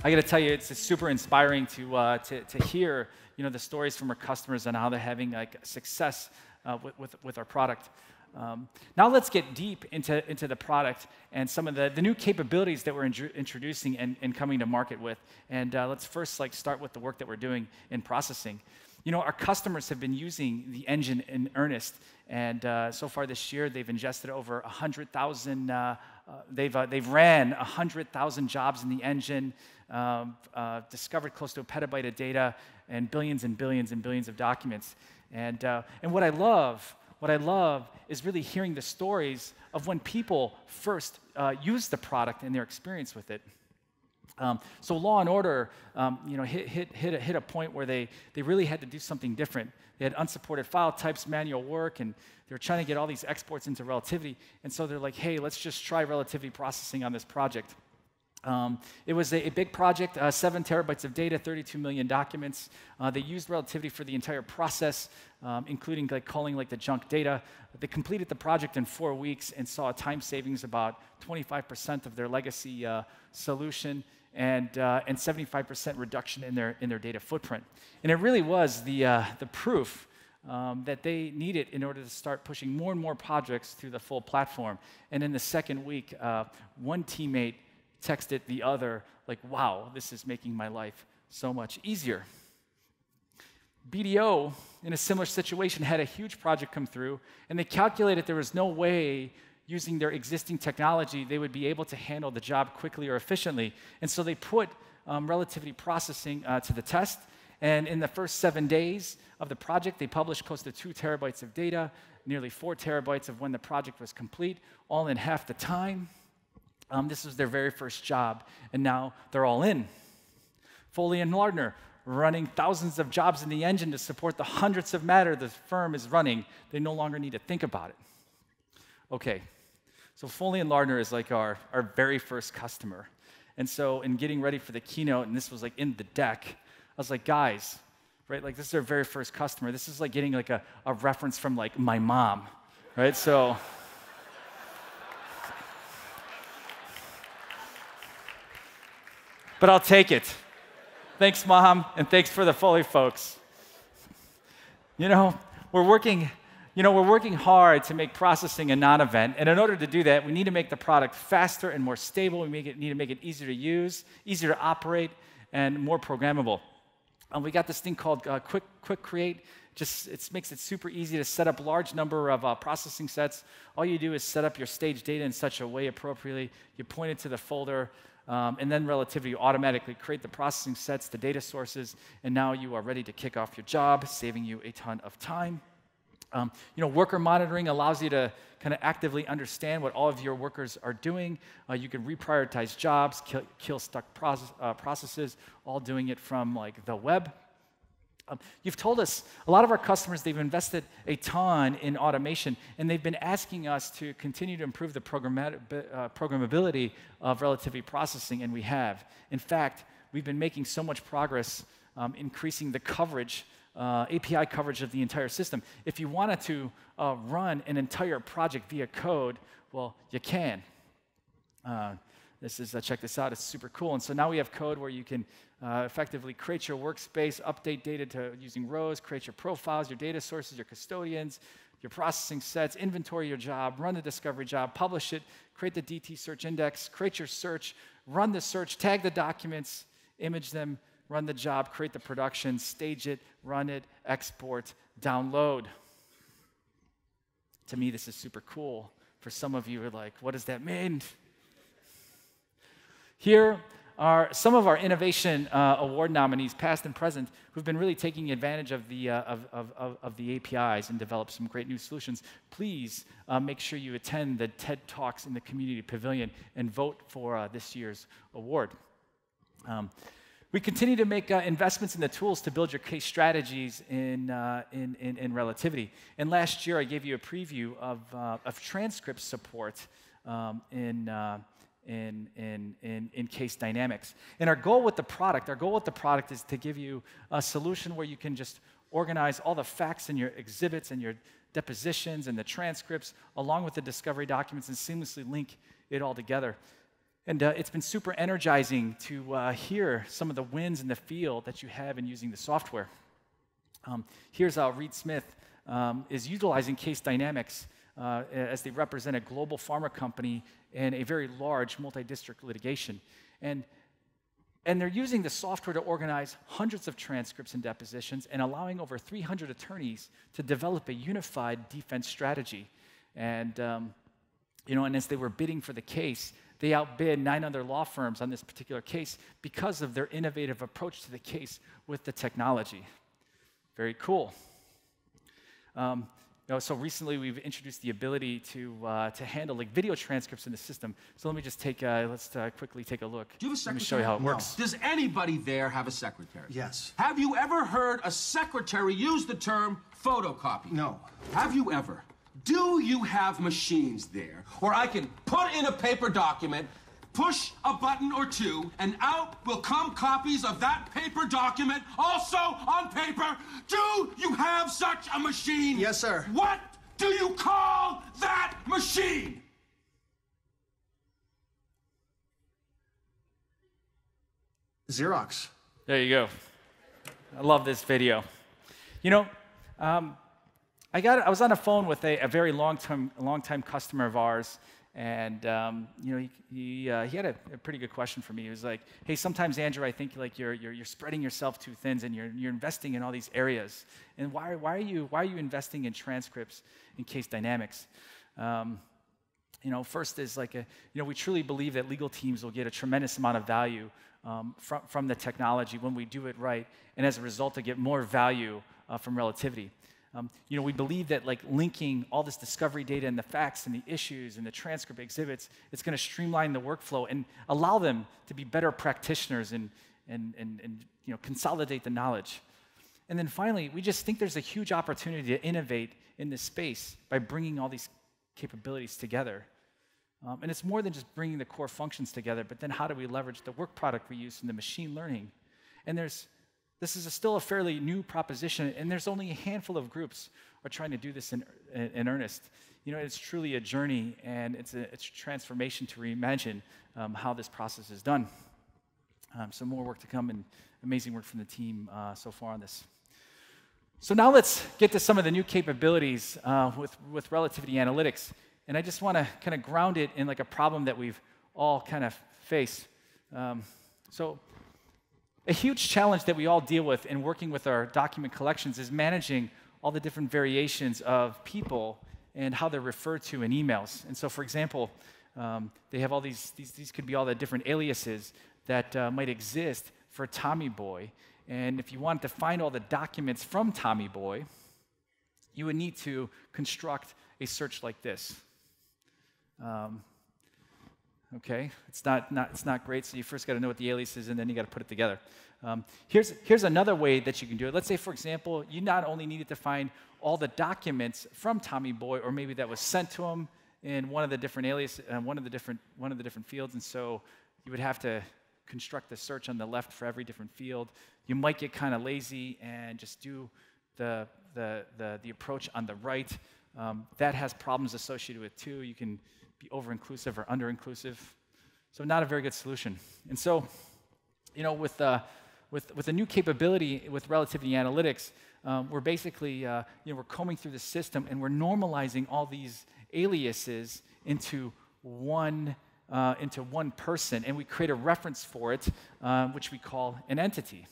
I got to tell you, it's super inspiring to hear, the stories from our customers and how they're having like success with our product. Now let's get deep into the product and some of the new capabilities that we're introducing and coming to market with. And let's first start with the work that we're doing in processing. Our customers have been using the engine in earnest, and so far this year they've ingested over 100,000. They've ran 100,000 jobs in the engine, discovered close to a petabyte of data, and billions and billions and billions of documents. And what I love is really hearing the stories of when people first used the product and their experience with it. So Law and Order, hit a point where they really had to do something different. They had unsupported file types, manual work, and they were trying to get all these exports into Relativity. And so they're like, hey, let's just try Relativity processing on this project. It was a big project, 7 terabytes of data, 32 million documents. They used Relativity for the entire process, including culling the junk data. They completed the project in 4 weeks and saw a time savings about 25% of their legacy solution and 75% reduction in their data footprint. And it really was the proof that they needed in order to start pushing more and more projects through the full platform. And in the second week, one teammate texted the other, wow, this is making my life so much easier. BDO, in a similar situation, had a huge project come through, and they calculated there was no way using their existing technology they would be able to handle the job quickly or efficiently. And so they put Relativity processing to the test, and in the first 7 days of the project, they published close to 2 terabytes of data, nearly 4 terabytes of when the project was complete, all in half the time. This was their very first job, and now they're all in. Foley and Lardner, running thousands of jobs in the engine to support the hundreds of matter the firm is running. They no longer need to think about it. Okay, so Foley and Lardner is our very first customer. And so in getting ready for the keynote, and this was in the deck, I was like, guys, right, this is our very first customer. This is getting a reference from my mom, right? So but I'll take it. Thanks, Mom, and thanks for the Foley folks. We're working hard to make processing a non-event, and in order to do that, we need to make the product faster and more stable. We need to make it easier to use, easier to operate, and more programmable. We got this thing called Quick Create. It makes it super easy to set up a large number of processing sets. All you do is set up your stage data in such a way appropriately. You point it to the folder, and then Relativity automatically create the processing sets, the data sources, and now you are ready to kick off your job, saving you a ton of time. Worker monitoring allows you to kind of actively understand what all of your workers are doing. You can reprioritize jobs, kill stuck processes, all doing it from the web. You've told us, a lot of our customers, they've invested a ton in automation, and they've been asking us to continue to improve the programmability of Relativity processing, and we have. In fact, we've been making so much progress increasing the coverage, API coverage of the entire system. If you wanted to run an entire project via code, well, you can. Check this out, it's super cool. And so now we have code where you can effectively create your workspace, update data using rows, create your profiles, your data sources, your custodians, your processing sets, inventory your job, run the discovery job, publish it, create the DT search index, create your search, run the search, tag the documents, image them, run the job, create the production, stage it, run it, export, download. To me, this is super cool. For some of you, are like, what does that mean? Here are some of our Innovation Award nominees, past and present, who've been really taking advantage of the APIs and developed some great new solutions. Please make sure you attend the TED Talks in the Community Pavilion and vote for this year's award. We continue to make investments in the tools to build your case strategies in Relativity. And last year, I gave you a preview of transcript support in case dynamics. And our goal with the product is to give you a solution where you can just organize all the facts in your exhibits and your depositions and the transcripts along with the discovery documents and seamlessly link it all together. And it's been super energizing to hear some of the wins in the field that you have in using the software. Here's how Reed Smith is utilizing case dynamics as they represent a global pharma company in a very large multi-district litigation. And they're using the software to organize hundreds of transcripts and depositions and allowing over 300 attorneys to develop a unified defense strategy. And, and as they were bidding for the case, they outbid 9 other law firms on this particular case because of their innovative approach to the case with the technology. Very cool. So recently we've introduced the ability to handle like video transcripts in the system. So let me just take, let's quickly take a look. Do you have a secretary? Let me show you how it works. Does anybody there have a secretary? Yes. Have you ever heard a secretary use the term photocopy? No. Have you ever? Do you have machines there where I can put in a paper document, push a button or two, and out will come copies of that paper document, also on paper? Do you have such a machine? Yes, sir. What do you call that machine? Xerox. There you go. I love this video. You know, I was on the phone with a very long-time customer of ours, and he had a pretty good question for me. He was like, "Hey, sometimes Andrew, I think like you're spreading yourself too thin, and you're investing in all these areas. And why are you investing in transcripts and case dynamics?" First is like we truly believe that legal teams will get a tremendous amount of value from the technology when we do it right, and as a result, to get more value from Relativity. We believe that like linking all this discovery data and the facts and the issues and the transcript exhibits, it's going to streamline the workflow and allow them to be better practitioners and consolidate the knowledge. And then finally, we just think there's a huge opportunity to innovate in this space by bringing all these capabilities together. And it's more than just bringing the core functions together, but then how do we leverage the work product we use and the machine learning? And this is still a fairly new proposition, and there's only a handful of groups are trying to do this in earnest. It's truly a journey, and it's a transformation to reimagine how this process is done. So more work to come, and amazing work from the team so far on this. So now let's get to some of the new capabilities with Relativity Analytics. And I just want to kind of ground it in like a problem that we've all kind of faced. A huge challenge that we all deal with in working with our document collections is managing all the different variations of people and how they're referred to in emails. And so, for example, they have all these could be all the different aliases that might exist for Tommy Boy. And if you wanted to find all the documents from Tommy Boy, you would need to construct a search like this. Okay, it's not great, so you first got to know what the alias is, and then you got to put it together. Here's another way that you can do it. Let's say, for example, you not only needed to find all the documents from Tommy Boy, or maybe that was sent to him in one of the different aliases, one of the different fields, and so you would have to construct the search on the left for every different field. You might get kind of lazy and just do the approach on the right. That has problems associated with it too. You can be over-inclusive or under-inclusive. So not a very good solution. And so, with the new capability with Relativity Analytics, we're basically, we're combing through the system and we're normalizing all these aliases into one person, and we create a reference for it, which we call an entity.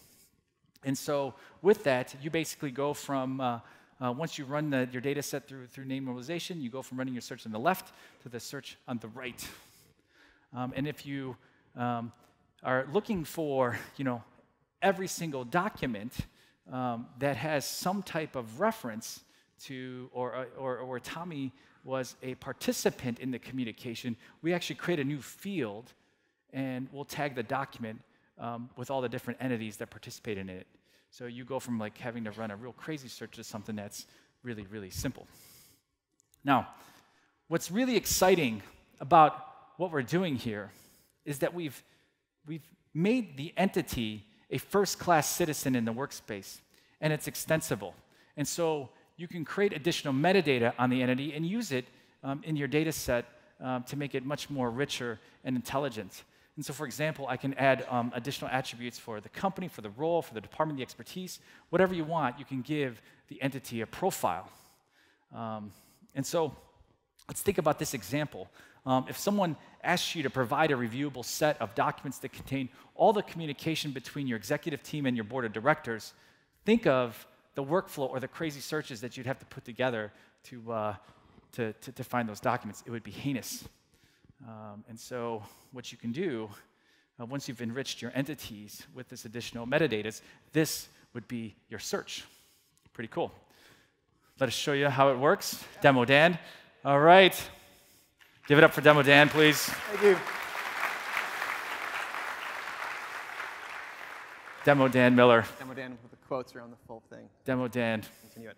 And so with that, you basically go from once you run your data set through name normalization, you go from running your search on the left to the search on the right. And if you are looking for, every single document that has some type of reference to, or where Tommy was a participant in the communication, we actually create a new field, and we'll tag the document with all the different entities that participate in it. So you go from like having to run a real crazy search to something that's really, really simple. Now, what's really exciting about what we're doing here is that we've made the entity a first-class citizen in the workspace, and it's extensible. And so you can create additional metadata on the entity and use it in your data set to make it much more richer and intelligent. And so, for example, I can add additional attributes for the company, for the role, for the department, the expertise, whatever you want. You can give the entity a profile. And so let's think about this example. If someone asks you to provide a reviewable set of documents that contain all the communication between your executive team and your board of directors, think of the workflow or the crazy searches that you'd have to put together to find those documents. It would be heinous. And so what you can do, once you've enriched your entities with this additional metadata, this would be your search. Pretty cool. Let us show you how it works. Demo Dan. All right. Give it up for Demo Dan, please. Thank you. Demo Dan Miller. Demo Dan with the quotes around the full thing. Demo Dan. Continue it.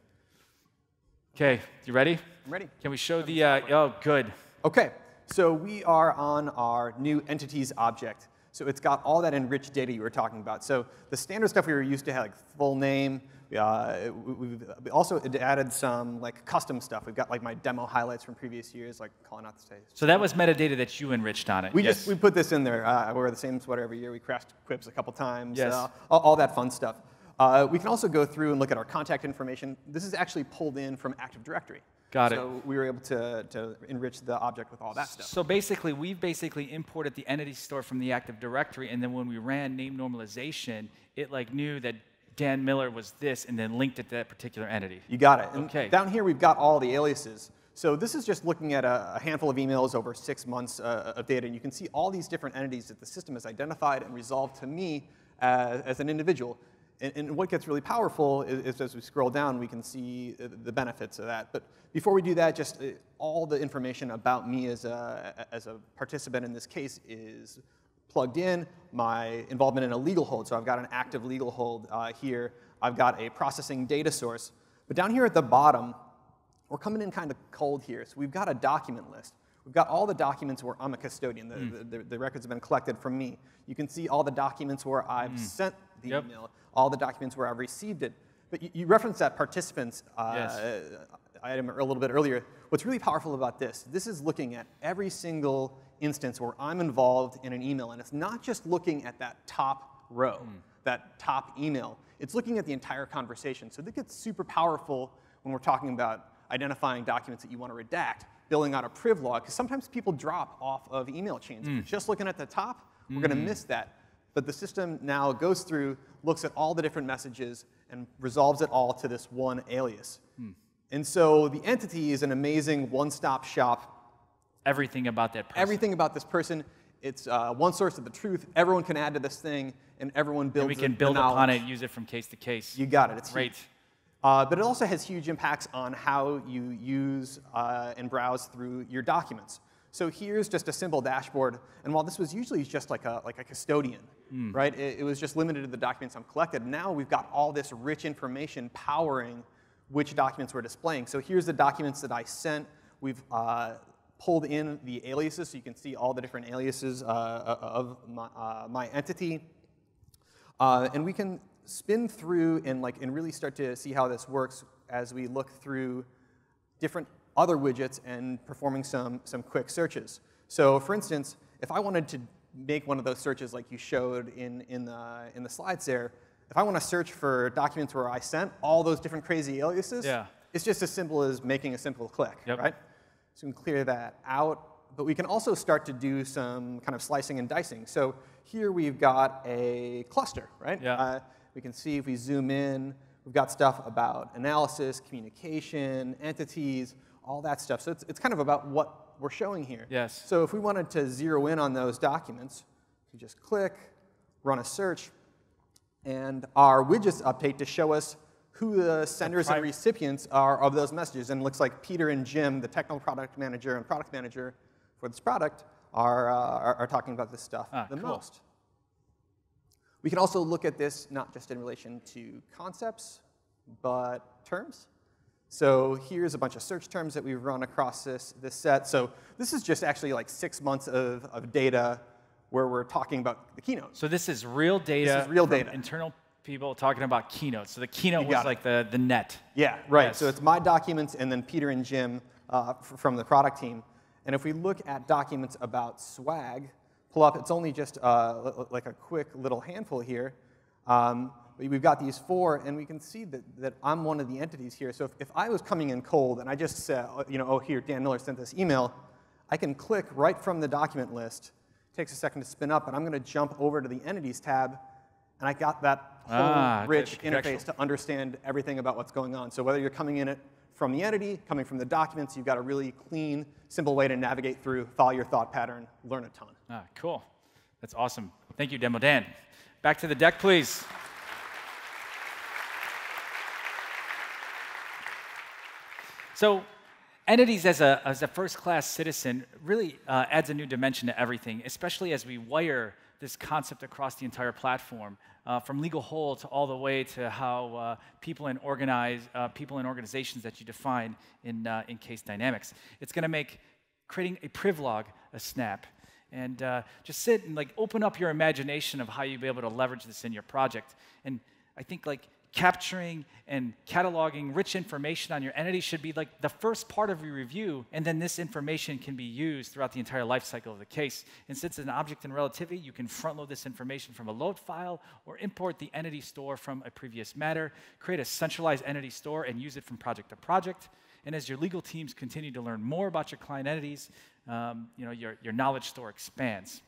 Okay, you ready? I'm ready. Can we show the, oh, good. Okay, so we are on our new entities object. So it's got all that enriched data you were talking about. So the standard stuff we were used to have, like full name. We've also added some like custom stuff. We've got like my demo highlights from previous years, like calling out the stage. So that was metadata that you enriched on it. We put this in there. I wear the same sweater every year. We crashed quips a couple times. Yes. All that fun stuff. We can also go through and look at our contact information. This is actually pulled in from Active Directory. Got it. So we were able to enrich the object with all that stuff. So basically, we've imported the entity store from the Active Directory, and then when we ran name normalization, it like knew that Dan Miller was this, and then linked it to that particular entity. You got it. And okay. Down here, we've got all the aliases. So this is just looking at a handful of emails over 6 months of data, and you can see all these different entities that the system has identified and resolved to me as an individual. And what gets really powerful is as we scroll down, we can see the benefits of that. But before we do that, just all the information about me as a participant in this case is plugged in. My involvement in a legal hold, so I've got an active legal hold here. I've got a processing data source. But down here at the bottom, we're coming in kind of cold here. So we've got a document list. We've got all the documents where I'm a custodian. The records have been collected from me. You can see all the documents where I've sent the email, all the documents where I've received it. But you referenced that participants item a little bit earlier. What's really powerful about this is looking at every single instance where I'm involved in an email. And it's not just looking at that top row, that top email. It's looking at the entire conversation. So this gets super powerful when we're talking about identifying documents that you want to redact, building out a priv log, because sometimes people drop off of email chains. Just looking at the top, we're going to miss that. But the system now goes through, looks at all the different messages, and resolves it all to this one alias. And so the entity is an amazing one-stop shop. Everything about that person. Everything about this person. It's one source of the truth. Everyone can add to this thing, and everyone builds it. And we can build upon it, use it from case to case. You got it. It's great. But it also has huge impacts on how you use and browse through your documents. So here's just a simple dashboard. And while this was usually just like a custodian, right? It was just limited to the documents I'm collected. Now we've got all this rich information powering which documents we're displaying. So here's the documents that I sent. We've pulled in the aliases, so you can see all the different aliases of my entity. And we can spin through and really start to see how this works as we look through different other widgets and performing some quick searches. So for instance, if I wanted to make one of those searches like you showed in the slides there, if I want to search for documents where I sent all those different crazy aliases, it's just as simple as making a simple click, right? So we can clear that out. But we can also start to do some kind of slicing and dicing. So here we've got a cluster, right? We can see if we zoom in, we've got stuff about analysis, communication, entities, all that stuff. So it's kind of about what we're showing here. Yes. So if we wanted to zero in on those documents, we just click, run a search, and our widgets update to show us who the senders and recipients are of those messages. And it looks like Peter and Jim, the technical product manager and product manager for this product, are talking about this stuff the most. We can also look at this not just in relation to concepts, but terms. So here's a bunch of search terms that we've run across this set. So this is just actually like 6 months of data where we're talking about the Keynote. So this is real data. This is real data. Internal people talking about Keynote. So the Keynote was like the net. Yeah, right. Yes. So it's my documents and then Peter and Jim from the product team. And if we look at documents about swag, pull up, it's only just like a quick little handful here. We've got these 4, and we can see that I'm one of the entities here. So if I was coming in cold and I just said, oh, here, Dan Miller sent this email, I can click right from the document list. It takes a second to spin up, and I'm going to jump over to the Entities tab, and I got that whole rich interface to understand everything about what's going on. So whether you're coming in it from the entity, coming from the documents, you've got a really clean, simple way to navigate through, follow your thought pattern, learn a ton. Cool. That's awesome. Thank you, Demo Dan. Back to the deck, please. So entities as a first-class citizen really adds a new dimension to everything, especially as we wire this concept across the entire platform, from legal hold to all the way to how people in organizations that you define in case dynamics. It's going to make creating a privlog a snap. And just sit and open up your imagination of how you'll be able to leverage this in your project. And I think capturing and cataloging rich information on your entity should be the first part of your review, and then this information can be used throughout the entire life cycle of the case. And since it's an object in Relativity, you can front-load this information from a load file or import the entity store from a previous matter, create a centralized entity store, and use it from project to project. And as your legal teams continue to learn more about your client entities, your knowledge store expands.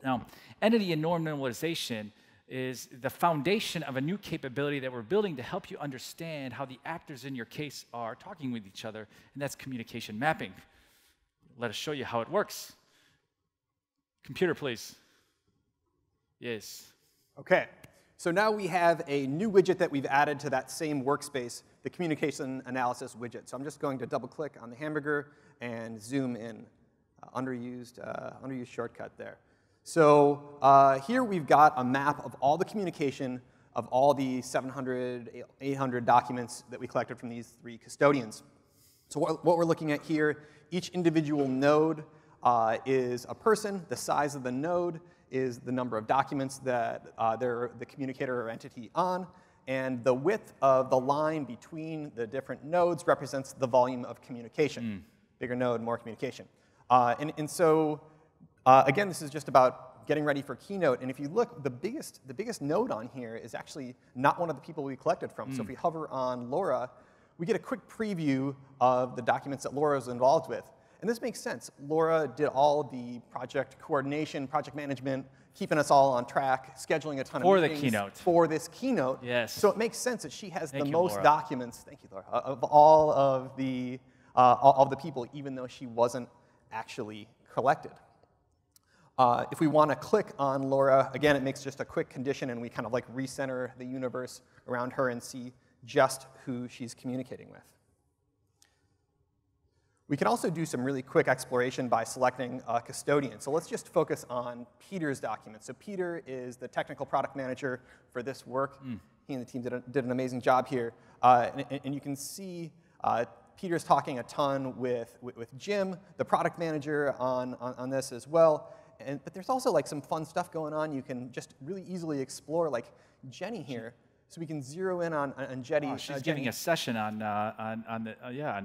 Now, entity and norm normalization is the foundation of a new capability that we're building to help you understand how the actors in your case are talking with each other, and that's communication mapping. Let us show you how it works. Computer, please. Yes. OK. So now we have a new widget that we've added to that same workspace, the communication analysis widget. So I'm just going to double-click on the hamburger and zoom in. Underused shortcut there. So here we've got a map of all the communication of all the 700, 800 documents that we collected from these 3 custodians. So what we're looking at here, each individual node is a person. The size of the node is the number of documents that they're the communicator or entity on. And the width of the line between the different nodes represents the volume of communication. Bigger node, more communication. Again, this is just about getting ready for Keynote. And if you look, the biggest node on here is actually not one of the people we collected from. So if we hover on Laura, we get a quick preview of the documents that Laura was involved with. And this makes sense. Laura did all the project coordination, project management, keeping us all on track, scheduling a ton of meetings. For the Keynote. For this Keynote. Yes. So it makes sense that she has the most Laura. documents, thank you, Laura, of all of the people, even though she wasn't actually collected. If we want to click on Laura, again, it makes just a quick condition, and we kind of recenter the universe around her and see just who she's communicating with. We can also do some really quick exploration by selecting a custodian. So let's just focus on Peter's document. So Peter is the technical product manager for this work. He and the team did an amazing job here. And you can see Peter's talking a ton with Jim, the product manager, on this as well. But there's also some fun stuff going on. You can just really easily explore, Jenny here. So we can zero in on Jenny. Oh, she's giving a session on the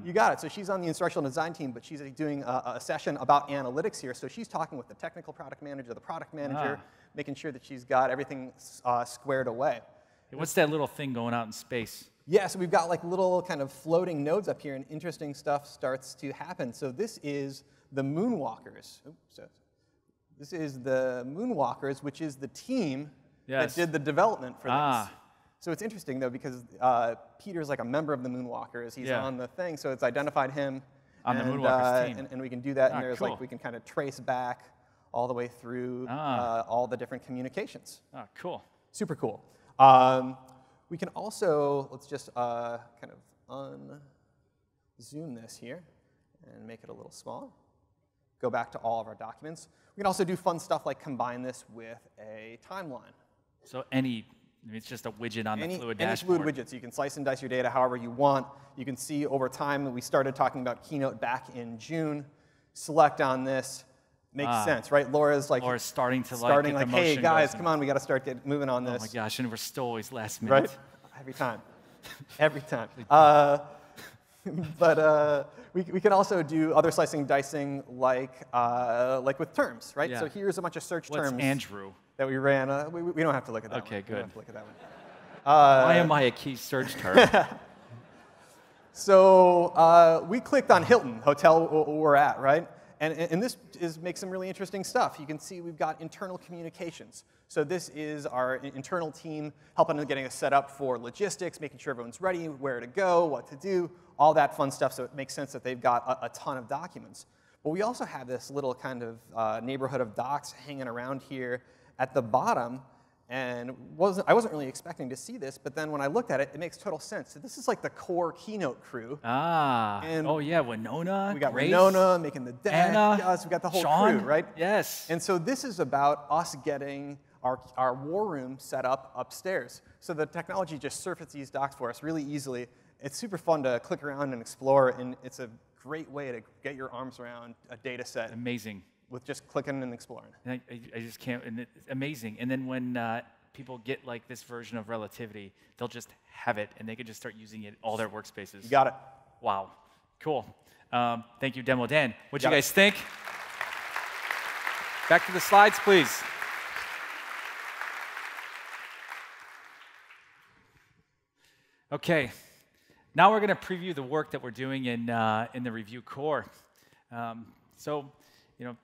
You got it. So she's on the instructional design team, but she's doing a session about analytics here. So she's talking with the technical product manager, making sure that she's got everything squared away. What's that little thing going out in space? Yeah, so we've got little kind of floating nodes up here, and interesting stuff starts to happen. So this is the Moonwalkers. This is the Moonwalkers, which is the team that did the development for this. So it's interesting, though, because Peter's a member of the Moonwalkers. He's on the thing, so it's identified him. On the Moonwalkers team. And we can do that, and there's cool. we can kind of trace back all the way through all the different communications. Cool. Super cool. We can also, let's just kind of unzoom this here and make it a little smaller. Go back to all of our documents. We can also do fun stuff like combine this with a timeline. So it's just a widget on the Fluid any dashboard. Fluid widget, so you can slice and dice your data however you want. You can see over time that we started talking about Keynote back in June. Select on this. Makes sense, right? Laura's starting to hey guys, come on, we got to start moving on this. Oh my gosh, and we're still always last minute. Right? Every time. Every time. we can also do other slicing and dicing like with terms, right? Yeah. So here's a bunch of search What's terms Andrew? that we ran. We don't have to look at that Okay, one. good. We don't have to look at that one. Why am I a key search term? So we clicked on Hilton, hotel we're at, right? And this makes some really interesting stuff. You can see we've got internal communications. So this is our internal team helping us getting us set up for logistics, making sure everyone's ready, where to go, what to do, all that fun stuff. So it makes sense that they've got a ton of documents. But we also have this little kind of neighborhood of docs hanging around here at the bottom. And I wasn't really expecting to see this, but then when I looked at it, it makes total sense. So this is like the core Keynote crew. And oh yeah, Winona, we got Grace, Winona making the deck. Anna, Yes, we got the whole Sean, crew, right? Yes. And so this is about us getting our war room set up upstairs. So the technology just surfaces these docs for us really easily. It's super fun to click around and explore, and it's a great way to get your arms around a data set. Amazing. With just clicking and exploring. And I just can't, and it's amazing. And then when people get like this version of Relativity, they'll just have it, and they can just start using it in all their workspaces. You got it. Wow, cool. Thank you, Demo Dan. What'd you guys think? Back to the slides, please. Okay, now we're going to preview the work that we're doing in the review core. So, you know,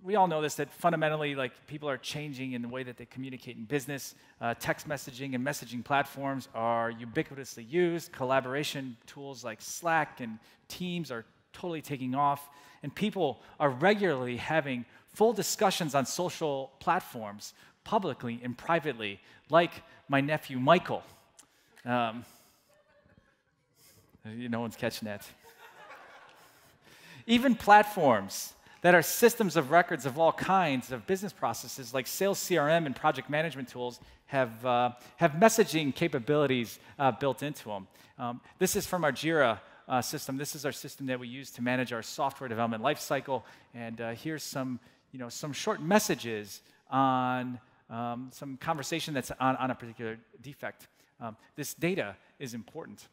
we all know this, that fundamentally, like, people are changing in the way that they communicate in business. Text messaging and messaging platforms are ubiquitously used. Collaboration tools like Slack and Teams are totally taking off. And people are regularly having full discussions on social platforms, publicly and privately, like my nephew Michael. No one's catching that. Even platforms that are systems of records of all kinds of business processes, like sales CRM and project management tools, have messaging capabilities built into them. This is from our Jira system. This is our system that we use to manage our software development lifecycle. And here's some short messages on some conversation that's on a particular defect. This data is important.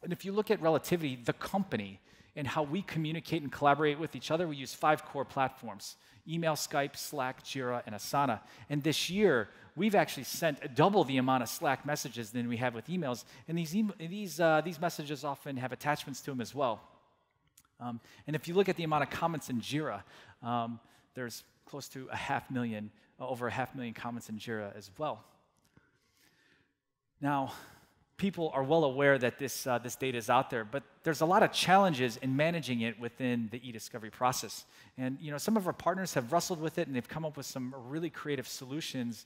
And if you look at Relativity, the company, and how we communicate and collaborate with each other, we use 5 core platforms: email, Skype, Slack, Jira, and Asana. And this year, we've actually sent double the amount of Slack messages than we have with emails. And these messages often have attachments to them as well. And if you look at the amount of comments in Jira, there's close to over 500,000 comments in Jira as well. Now, people are well aware that this data is out there, but there's a lot of challenges in managing it within the e-discovery process. And some of our partners have wrestled with it, and they've come up with some really creative solutions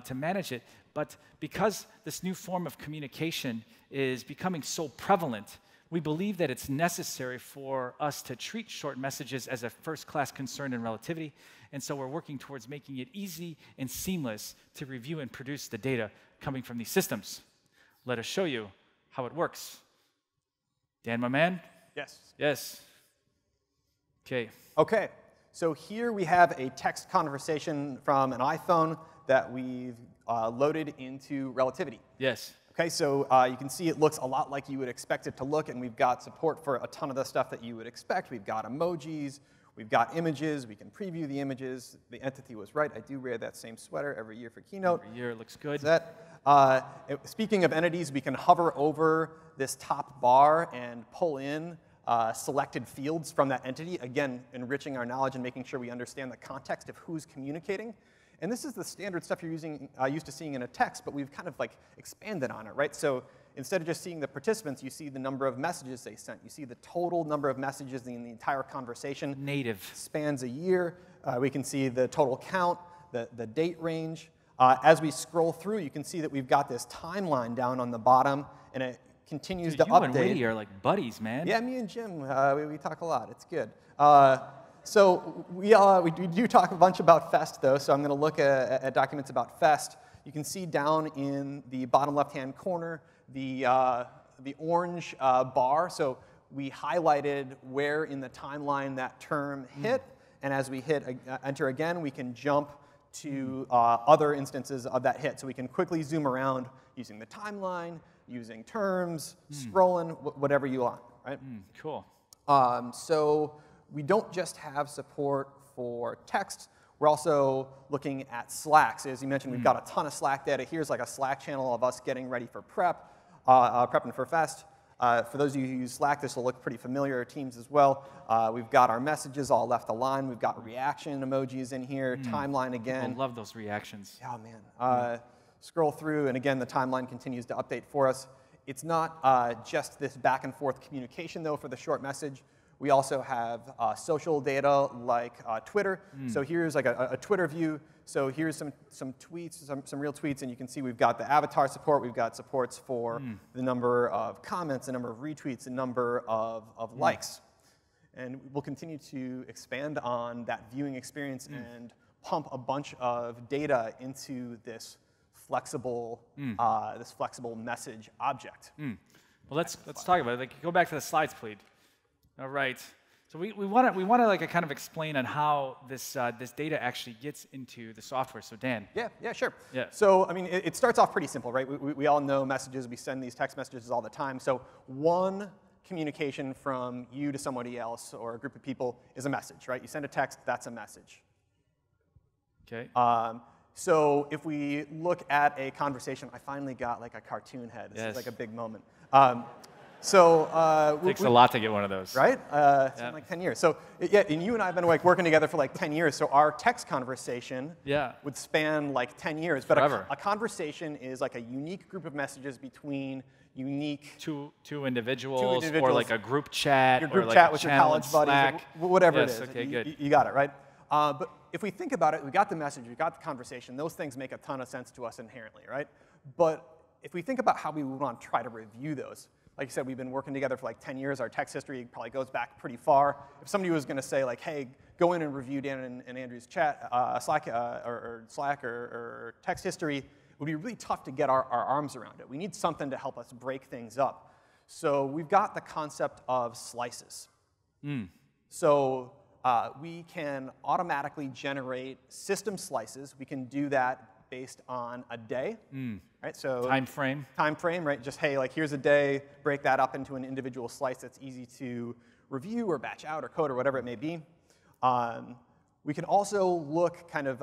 to manage it. But because this new form of communication is becoming so prevalent, we believe that it's necessary for us to treat short messages as a first-class concern in Relativity. And so we're working towards making it easy and seamless to review and produce the data coming from these systems. Let us show you how it works. Dan, my man? Yes. Yes. Okay. Okay. So here we have a text conversation from an iPhone that we've loaded into Relativity. Yes. Okay, so you can see it looks a lot like you would expect it to look, and we've got support for a ton of the stuff that you would expect. We've got emojis, we've got images, we can preview the images. The entity was right. I do wear that same sweater every year for Keynote. Every year, it looks good. Speaking of entities, we can hover over this top bar and pull in selected fields from that entity, again, enriching our knowledge and making sure we understand the context of who's communicating. And this is the standard stuff you're used to seeing in a text, but we've kind of like expanded on it, right? So instead of just seeing the participants, you see the number of messages they sent. You see the total number of messages in the entire conversation. Native. Spans a year. We can see the total count, the date range. As we scroll through, you can see that we've got this timeline down on the bottom, and it continues to update. You and Woody are like buddies, man. Yeah, me and Jim, we talk a lot. It's good. So we do talk a bunch about Fest, though, so I'm going to look at documents about Fest. You can see down in the bottom left-hand corner the orange bar. So we highlighted where in the timeline that term hit, and as we hit enter again, we can jump to other instances of that hit. So we can quickly zoom around using the timeline, using terms, scrolling, whatever you want, right? Cool. So we don't just have support for text. We're also looking at Slack. So as you mentioned, we've got a ton of Slack data. Here's like a Slack channel of us getting ready for prepping for Fest. For those of you who use Slack, this will look pretty familiar, Teams as well. We've got our messages all left aligned. We've got reaction emojis in here, timeline again. I love those reactions. Oh, man. Scroll through, and again, the timeline continues to update for us. It's not just this back and forth communication, though, for the short message. We also have social data like Twitter. So here's like a Twitter view. So here's some tweets, some real tweets, and you can see we've got the avatar support. We've got supports for the number of comments, the number of retweets, the number of likes. And we'll continue to expand on that viewing experience and pump a bunch of data into this flexible message object. Well, let's talk about it. Like, go back to the slides, please. All right. So we want to like kind of explain on how this this data actually gets into the software. So Dan. Yeah, sure. Yeah. So I mean, it starts off pretty simple, right? We all know messages. We send these text messages all the time. So one communication from you to somebody else or a group of people is a message, right? You send a text, that's a message. Okay. So if we look at a conversation, I finally got like a cartoon head. This is like a big moment. Takes a lot to get one of those. Right? It's been like 10 years. So yeah, and you and I have been like working together for like 10 years. So our text conversation would span like 10 years. But a conversation is like a unique group of messages betwing unique two individuals, or like a group chat, your group or like chat a with your channel in college buddies, Slack. whatever it is. Okay, good. You got it, right? But if we think about it, we got the message, we got the conversation. Those things make a ton of sense to us inherently, right? But if we think about how we would want to try to review those, like I said, we've been working together for like 10 years. Our text history probably goes back pretty far. If somebody was going to say, like, hey, go in and review Dan and Andrew's chat, Slack or text history, it would be really tough to get our arms around it. We need something to help us break things up. So we've got the concept of slices. So we can automatically generate system slices. We can do that based on a day. Right? So time frame, right? Just, hey, like, here's a day, break that up into an individual slice that's easy to review or batch out or code or whatever it may be. We can also look kind of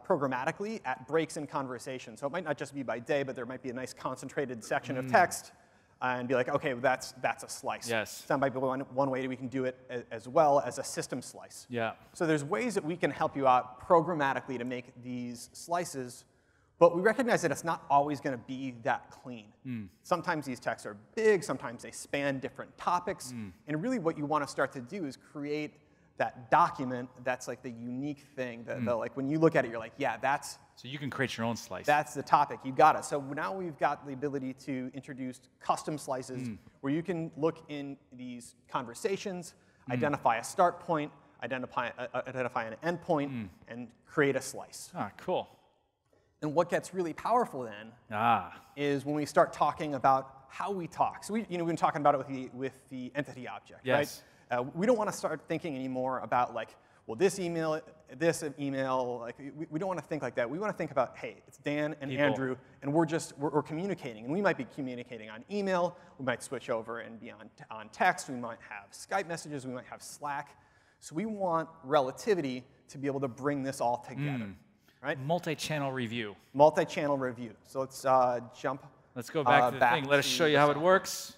programmatically at breaks in conversation. So it might not just be by day, but there might be a nice concentrated section of text and be like, okay, well, that's a slice. Yes. That might be one way we can do it as well as a system slice. Yeah. So there's ways that we can help you out programmatically to make these slices. But we recognize that it's not always going to be that clean. Sometimes these texts are big, sometimes they span different topics. And really what you want to start to do is create that document that's like the unique thing that like when you look at it, you're like, yeah, that's... So you can create your own slice. That's the topic. You got it. So now we've got the ability to introduce custom slices where you can look in these conversations, identify a start point, identify an end point, and create a slice. Ah, cool. And what gets really powerful then is when we start talking about how we talk. So we've been talking about it with the entity object, yes. right? We don't want to start thinking anymore about like, well, this email, like we don't want to think like that. We want to think about, hey, it's Dan and Andrew, and we're communicating. And we might be communicating on email. We might switch over and be on text. We might have Skype messages. We might have Slack. So we want Relativity to be able to bring this all together. Right? Multi-channel review. Multi-channel review. So let's jump. Let's go back to the thing. Let us show you how it works.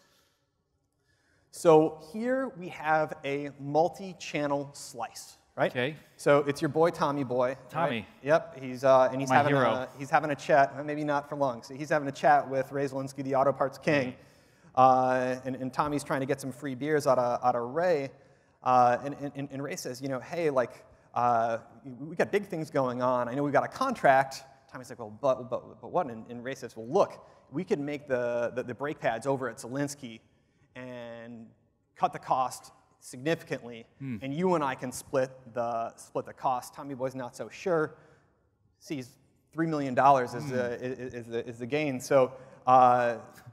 So here we have a multi-channel slice, right? Okay. So it's your boy Tommy Boy. Tommy. Right? Yep. He's having a chat. Maybe not for long. So he's having a chat with Ray Zielinski, the Auto Parts King, and Tommy's trying to get some free beers out of Ray, and Ray says, hey, like. We got big things going on. I know we've got a contract. Tommy's like, well, but what? And Ray says, well, look, we could make the brake pads over at Zielinski and cut the cost significantly, and you and I can split the cost. Tommy Boy's not so sure. Sees $3 million is the gain. So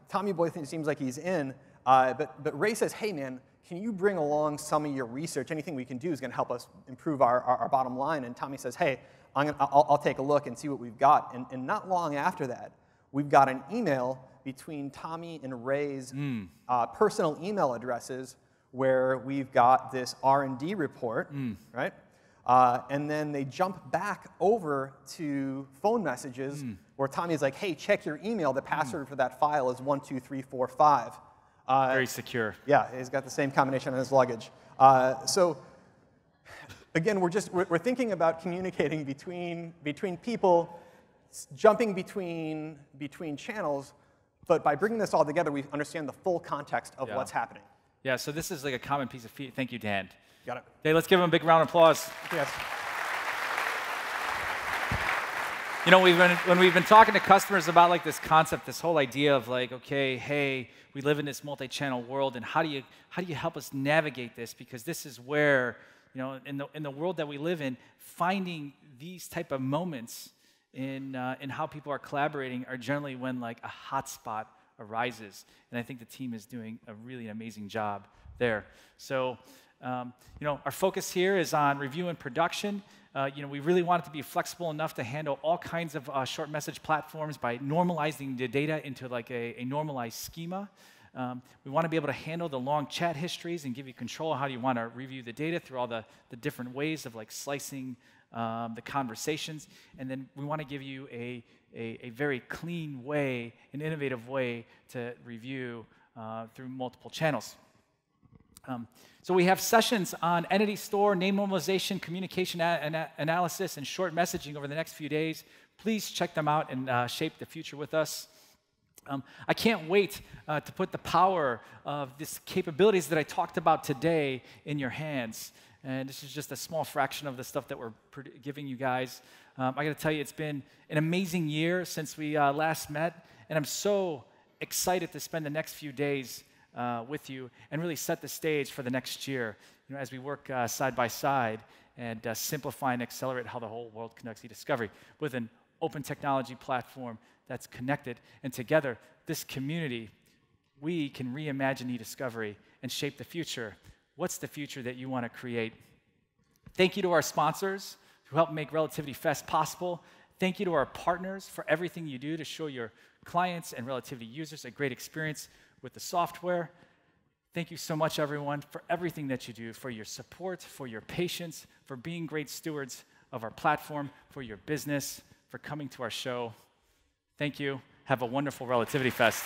Tommy Boy seems like he's in, but Ray says, hey, man, can you bring along some of your research? Anything we can do is going to help us improve our bottom line. And Tommy says, hey, I'll take a look and see what we've got. And not long after that, we've got an email between Tommy and Ray's personal email addresses where we've got this R&D report, right? And then they jump back over to phone messages where Tommy's like, hey, check your email. The password for that file is 12345. Very secure. Yeah, he's got the same combination on his luggage. So again, we're thinking about communicating between people, jumping between channels, but by bringing this all together, we understand the full context of what's happening. Yeah, so this is like a common piece of feedback. Thank you, Dan. Got it. Okay, let's give him a big round of applause. Yes. You know, when we've been talking to customers about like this concept, this whole idea of like, okay, hey, we live in this multi-channel world, and how do you help us navigate this? Because this is where, you know, in the world that we live in, finding these type of moments in how people are collaborating are generally when like a hotspot arises, and I think the team is doing a really amazing job there. So, you know, our focus here is on review and production. You know, we really want it to be flexible enough to handle all kinds of short message platforms by normalizing the data into like a normalized schema. We want to be able to handle the long chat histories and give you control of how you want to review the data through all the different ways of like slicing the conversations. And then we want to give you a very clean way, an innovative way to review through multiple channels. So we have sessions on entity store, name normalization, communication analysis, and short messaging over the next few days. Please check them out and shape the future with us. I can't wait to put the power of these capabilities that I talked about today in your hands. And this is just a small fraction of the stuff that we're giving you guys. I got to tell you, it's been an amazing year since we last met, and I'm so excited to spend the next few days with you and really set the stage for the next year, you know, as we work side by side and simplify and accelerate how the whole world conducts e-discovery with an open technology platform that's connected. And together, this community, we can reimagine e-discovery and shape the future. What's the future that you want to create? Thank you to our sponsors who help make Relativity Fest possible. Thank you to our partners for everything you do to show your clients and Relativity users a great experience with the software. Thank you so much, everyone, for everything that you do, for your support, for your patience, for being great stewards of our platform, for your business, for coming to our show. Thank you. Have a wonderful Relativity Fest.